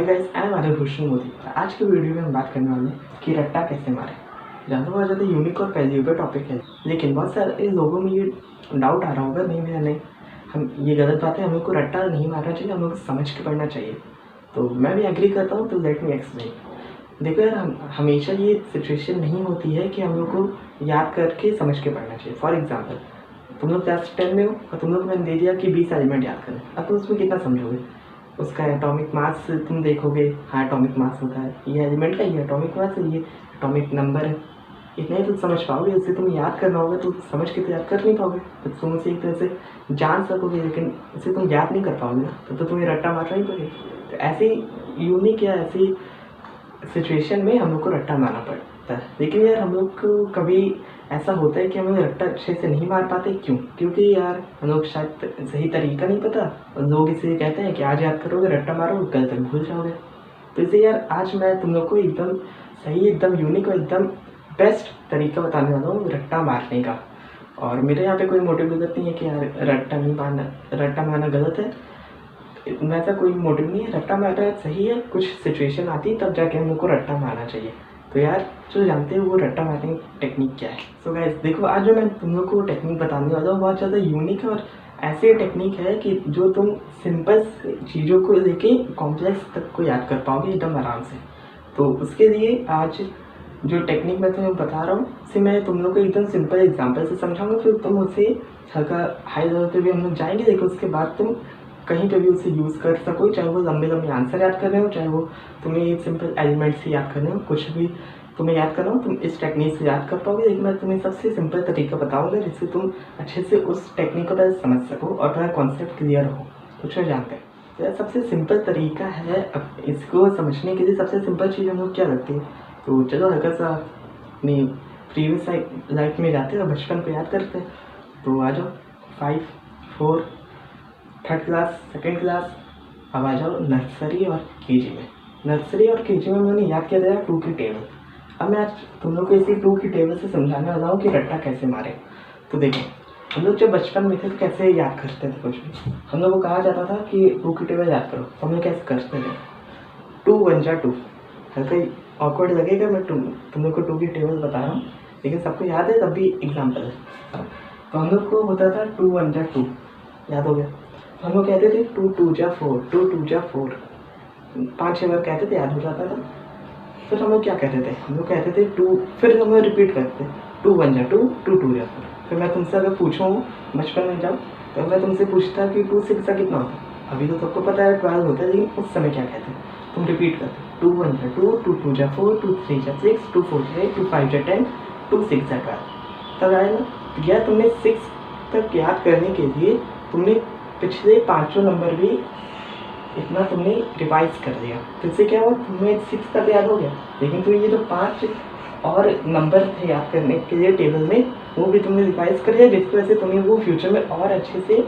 Hi guys, I am Aditya Bhushan Modi. आज की video में हम बात करने वाले हैं कि रट्टा कैसे मारे। ज़्यादा यूनिक और पहले टॉपिक है, लेकिन बहुत सारे लोगों में ये डाउट आ रहा होगा नहीं भैया नहीं, हम ये गलत बात है, हम लोग को रट्टा नहीं मारना चाहिए, हम लोग को समझ के पढ़ना चाहिए। तो मैं भी एग्री करता हूँ, तो लेट मी एक्सप्लेन। देखो यार, हम हमेशा ये सिचुएशन नहीं होती है कि हम लोग को याद करके समझ के पढ़ना चाहिए। फॉर एग्जाम्पल, तुम लोग क्लास 10 में हो और तुम लोग को मैंने दे दिया कि 20 एलिमेंट याद करें, अब तुम उसमें कितना समझोगे? उसका एटॉमिक मास तुम देखोगे, हाँ एटॉमिक मास होता है, ये एलिमेंट का ये एटॉमिक मास है, ये एटॉमिक नंबर है, इतना ही तुम समझ पाओगे। उससे तुम याद करना होगा तो समझ के तो याद कर नहीं पाओगे, तो तुम उसे एक तरह से जान सकोगे, लेकिन उसे तुम याद नहीं कर पाओगे ना, तो तुम्हें रट्टा मारना ही पड़ेगा। तो ऐसी यूनिक या ऐसी सिचुएशन में हम लोग को रट्टा मारना पड़ता है। लेकिन यार हम लोग को कभी ऐसा होता है कि हम लोग रट्टा अच्छे से नहीं मार पाते। क्यों? क्योंकि यार हम लोग शायद सही तरीका नहीं पता, और लोग इसे कहते हैं कि आज याद करोगे रट्टा मारोगे कल तक भूल जाओगे। तो इसे यार आज मैं तुम लोग को एकदम सही, एकदम यूनिक और एकदम बेस्ट तरीका बताने वाला हूँ रट्टा मारने का। और मेरे यहाँ पे कोई मोटिव गलत नहीं है कि यार रट्टा नहीं मारना, रट्टा मारना गलत है, ऐसा कोई मोटिव नहीं है। रट्टा मारना सही है, कुछ सिचुएशन आती है तब जाके हम लोग को रट्टा मारना चाहिए। तो यार जो जानते हो वो रट्टा मारने की टेक्निक क्या है। सो गाइस देखो, आज जो मैं तुम लोग को टेक्निक बताने वाला हूँ बहुत ज़्यादा यूनिक है, और ऐसी टेक्निक है कि जो तुम सिंपल चीज़ों को लेके कॉम्प्लेक्स तक को याद कर पाओगे एकदम आराम से। तो उसके लिए आज जो टेक्निक मैं तुम्हें बता रहा हूँ उसे मैं तुम लोग को एकदम सिंपल एग्जांपल से समझाऊंगा, फिर तुम उसे हल्का हाई लेवल पे भी हम लोग जाएंगे, लेकिन उसके बाद तुम कहीं पे भी उसे यूज़ कर सको, चाहे वो लंबे लंबे आंसर याद करने हो, चाहे वो तुम्हें सिंपल एलिमेंट्स से याद करने हो, कुछ भी तुम्हें याद करना हो तुम इस टेक्निक से याद कर पाओगे। लेकिन मैं तुम्हें सबसे सिंपल तरीका बताऊंगा जिससे तुम अच्छे से उस टेक्निक को पहले समझ सको और तुम्हारा कॉन्सेप्ट क्लियर हो, कुछ जानते हैं। तो यार सबसे सिंपल तरीका है, अब इसको समझने के लिए सबसे सिंपल चीज़ हम लोग क्या लगती है, तो चलो हल्का सा अपनी प्रीवियस लाइफ में जाते हैं और बचपन को याद करते हैं। तो आ जाओ 5, 4, थर्ड क्लास, सेकेंड क्लास, अब आ जाओ नर्सरी और केजी में। नर्सरी और केजी में मैंने याद किया था 2 की टेबल। अब मैं आज तुम लोग को इसी 2 की टेबल से समझाने वाला हूँ कि रट्टा कैसे मारे। तो देखो, हम लोग जब बचपन में थे तो कैसे याद करते थे कुछ भी, हम लोग को कहा जाता था कि 2 की टेबल याद करो, तो हम लोग कैसे करते थे 2 1 जा 2। हल्का ही ऑकवर्ड लगेगा, मैं तुम लोग को 2 की टेबल बता रहा हूँ, लेकिन सबको याद है तब भी एग्जाम्पल है। तो हम लोग को होता था 2 1 जा 2, याद हो गया। हम लोग कहते थे 2 2 जा 4, 2 2 जा 4, 5-6 बार कहते थे, याद हो जाता था। फिर हम लोग क्या कहते थे, हम लोग कहते थे 2, फिर हम लोग रिपीट करते थे 2 1 जा 2, 2 2 जा 4। फिर मैं तुमसे अगर पूछूँ बचपन में जब, तो मैं तुमसे पूछता कि 2 6 जा कितना होता है, अभी तो सबको पता है 12 होता है, लेकिन उस समय क्या कहते हैं, तुम रिपीट करते 2 1 जा 2, 2 2 जा 4, 2 3 जा 6, 2 4 जा 8, 2 5 जा 10, 2 6 जा 12। तब आएगा या तुमने 6 तक याद करने के लिए तुमने पिछले 5 नंबर भी इतना तुमने रिवाइज कर दिया, तो इससे क्या हुआ, तुम्हें 6 तक याद हो गया। लेकिन तो ये जो 5 और नंबर थे याद करने के लिए टेबल में, वो भी तुमने रिवाइज कर दिया, जिसकी वजह से तुम्हें वो फ्यूचर में और अच्छे से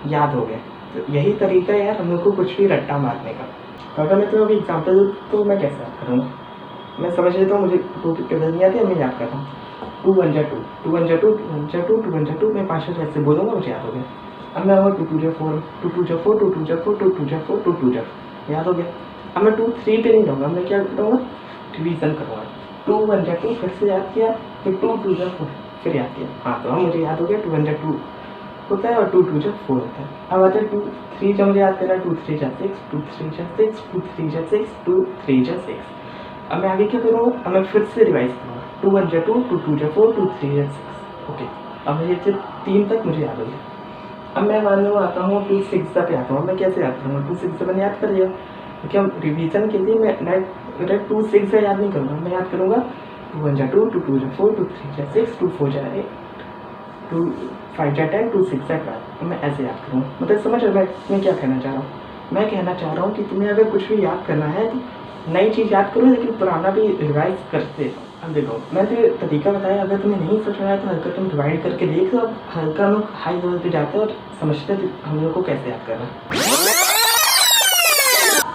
याद हो गया। तो यही तरीका है यार हम लोग को कुछ भी रट्टा मारने का। तो अगर मैं तुम्हें अभी एग्जाम्पल तो मैं कैसे याद करूँगा, मैं समझ लेता हूँ, मुझे 2 की टेबल नहीं आती है, मैं याद करता हूँ 2 1 जा 2, 2 1 जा 2, 2 1 जा 2, 2 1 जा 2, मैं 5 ऐसे बोलूँगा, मुझे याद हो गया। अब मैं आऊँगा 2 2 जा 4, 2 2 जा 4, 2 2 जा 4, 2 2 जा 4, 2 2 जा 4, याद हो गया। अब मैं 2 3 पे नहीं जाऊँगा, मैं क्या करूँगा, रिवीजन करूँगा। 2 1 जा 2 फिर से याद किया, फिर 2 2 जा 4 फिर याद किया, हाँ तो अब मुझे याद हो गया 2 1 जा 2 होता है और 2 2 जा 4 होता है। अब आता है 2 3 जा, मुझे याद करना 2 3 जा 6, 2 3 जा 6, 2 3 जा 6, 2 3 जा 6। अब मैं आगे क्या करूँगा, अब मैं फिर से रिवाइज करूँगा 2 1 जा 2, 2 2 जा 4, 2 3 जा 6। ओके, अब मुझे से 3 तक मुझे याद हो गया। अब मैं मान लो आता हूँ 2 6 जा पे आता हूँ, मैं कैसे याद करूँगा, 2 6 जा मैंने याद कर लिया, क्योंकि हम रिवीजन के लिए मैं 2 6 जा याद नहीं करूँगा, मैं याद करूँगा 2 1 जा 2, 2 2 जा 4, 2 3 जा 6, 2 4 जा 8, 2 5 जा 10, 2 6 जा 12। तो मैं ऐसे याद करूँगा। मतलब समझ रहे हो मैं क्या कहना चाह रहा हूँ, मैं कहना चाह रहा हूँ कि तुम्हें अगर कुछ भी याद करना है तो नई चीज़ याद करो, लेकिन पुराना भी रिवाइज करते। अब देखो मैं तो तरीका बताया, अगर तुम्हें नहीं समझ में आया तो हल्का तुम डिवाइड करके देख लो। अब हल्का हम लोग हाई लेवल पे जाते हैं और समझते थे हम लोग को कैसे याद करना।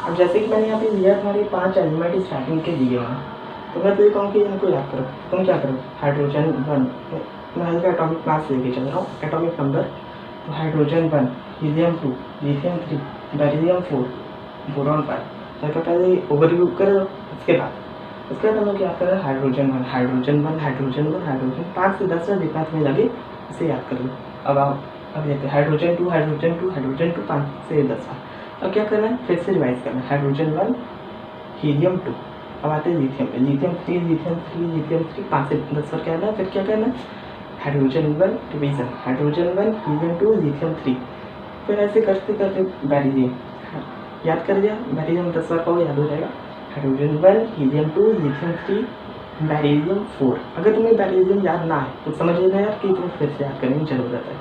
अब जैसे कि मैंने यहाँ पे लिया हमारे 5 एलिमेंट स्टार्टिंग के दिए हैं, तो मैं तो ये कहूँ कि इनको याद करो। तुम क्या करो, हाइड्रोजन 1, मैं हल्का एटॉमिक मास लेके चल रहा हूँ, एटॉमिक नंबर, तो hydrogen 1, helium 2, lithium 3, beryllium 4, boron 5। सबसे पहले ओवरव्यू कर लो। उसके बाद हमें क्या करना है, हाइड्रोजन 1 हाइड्रोजन 1 हाइड्रोजन 1 हाइड्रोजन 5 से 10 बार जितना तुम्हें लगे उसे याद कर लो। अब देखते हैं हाइड्रोजन 2 हाइड्रोजन 2 हाइड्रोजन 2 5 से 10 बार। अब क्या करना है, फिर से रिवाइज करना है, हाइड्रोजन 1 हीलियम 2। अब आते हैं लिथियम पे, लिथियम 3 लिथियम 3 लिथियम 3 5 से 10 बार करना है। फिर क्या करना है, hydrogen 1 division, hydrogen 1 helium 2 lithium 3। फिर ऐसे करते करते बैरियम याद कर लिया, बैरियम 10 बार कहोगे याद हो जाएगा। Hydrogen 1 helium 2 lithium 3 barium 4। अगर तुम्हें बैरियम याद ना है तो समझ लेना यार कि तुम्हें फिर से याद करने की जरूरत है।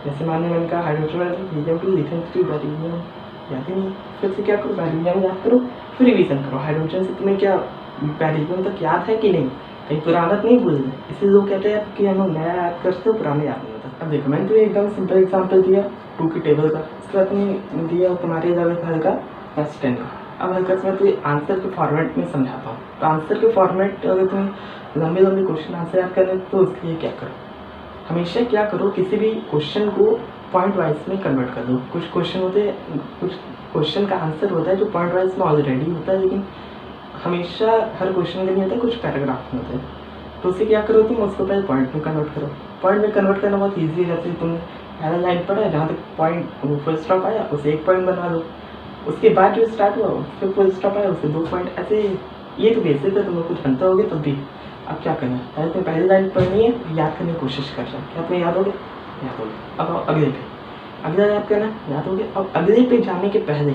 जैसे मानने मैंने कहा हाइड्रोजन 1 हीलियम 2 लिथियम 3 बैरियम याद ही नहीं, फिर से क्या करो, बैरियम याद करो, फिर रिवीजन करो। हाइड्रोजन से तुम्हें क्या बैरियम तक याद है कि नहीं, कहीं पुराना तो नहीं भूल गए। इसलिए लोग कहते हैं कि हम नया याद करते हो, पुराने याद नहीं होता। अब देखो मैंने तो एकदम सिंपल एग्जाम्पल दिया 2 की टेबल का, उसके बाद तुमने दिया तुम्हारे लेवल का क्लास 10 का। अब हल्का से मैं तो आंसर के फॉर्मेट में समझाता हूँ। तो आंसर के फॉर्मेट अगर तुम्हें लंबे लंबे क्वेश्चन आंसर याद करने तो उसके लिए क्या करो, हमेशा क्या करो, किसी भी क्वेश्चन को पॉइंट वाइज में कन्वर्ट कर दो। कुछ क्वेश्चन होते हैं, कुछ क्वेश्चन का आंसर होता है जो पॉइंट वाइज में ऑलरेडी होता है, लेकिन हमेशा हर क्वेश्चन के लिए होता है, कुछ पैराग्राफ में होते हैं। तो उसे क्या करो, तुम उसको पहले पॉइंट में कन्वर्ट करो। पॉइंट में कन्वर्ट करना बहुत ईजी है। जैसे तुम पहला लाइन पढ़ा है, जहाँ तक पॉइंट फुल स्टॉप आया उसे 1 पॉइंट बना दो, उसके बाद जो स्टार्ट हुआ फिर फुल स्टॉप आया उसे 2 पॉइंट। ऐसे ये तो बेसिक है, तुम कुछ जानते होगे तब भी। अब क्या करना है, पहले तुम्हें पहली लाइन पढ़नी है, याद करने की कोशिश कर रहा है, क्या तुम्हें याद हो गया, याद हो गया। अब अगले पे, अगला याद करना, याद हो गया। अब अगले पे जाने के पहले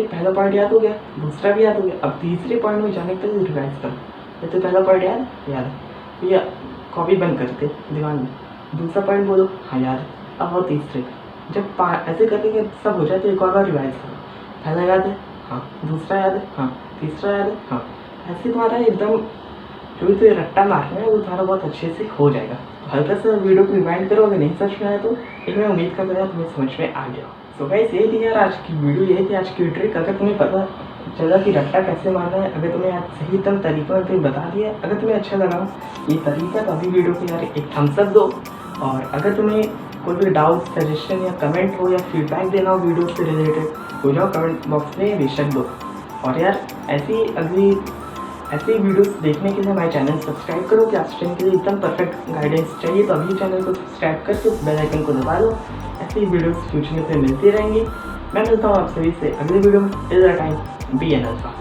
पहला पॉइंट याद हो गया, दूसरा भी याद हो गया। अब तीसरे पॉइंट में जाने के पहले रिवाइज करो। तो पहला पॉइंट याद है, या कॉपी बंद करते दिमाग में, दूसरा पॉइंट बोलो हाँ याद है। अब और तीसरे जब ऐसे करके सब हो जाए तो एक और बार रिवाइज करो। पहला याद है हाँ, दूसरा याद है हाँ, तीसरा याद है हाँ। ऐसे तुम्हारा एकदम जो भी तो रट्टा मारना है वो तुम्हारा बहुत अच्छे से हो जाएगा। हल्का सा वीडियो को रिवाइंड करो, अगर नहीं समझ में आया तो लेकिन मैं उम्मीद करता था तुम्हें समझ में आ गया। सो गाइस यही थी यार आज की वीडियो, यही थी आज की ट्रिक। अगर तुम्हें पता चला कि रट्टा कैसे मारना है, अगर तुम्हें आज सही तरीका में तुम्हें बता दिया, अगर तुम्हें अच्छा लगा ये तरीका तो अभी वीडियो को यार एक थम्स अप दो। और अगर तुम्हें कोई भी डाउट सजेशन या कमेंट हो या फीडबैक देना हो वीडियो से रिलेटेड, हो जाओ कमेंट बॉक्स में बेशक दो। और यार ऐसी वीडियोस देखने के लिए हमारे चैनल सब्सक्राइब करो। क्लास 10 के लिए एकदम परफेक्ट गाइडेंस चाहिए तो अभी चैनल को सब्सक्राइब करके उस बेल आइकन को दबा लो। ऐसी वीडियोस फ्यूचर में मिलती रहेंगी। मैं मिलता हूँ आप सभी से अगली वीडियो में। Till that time be an alpha.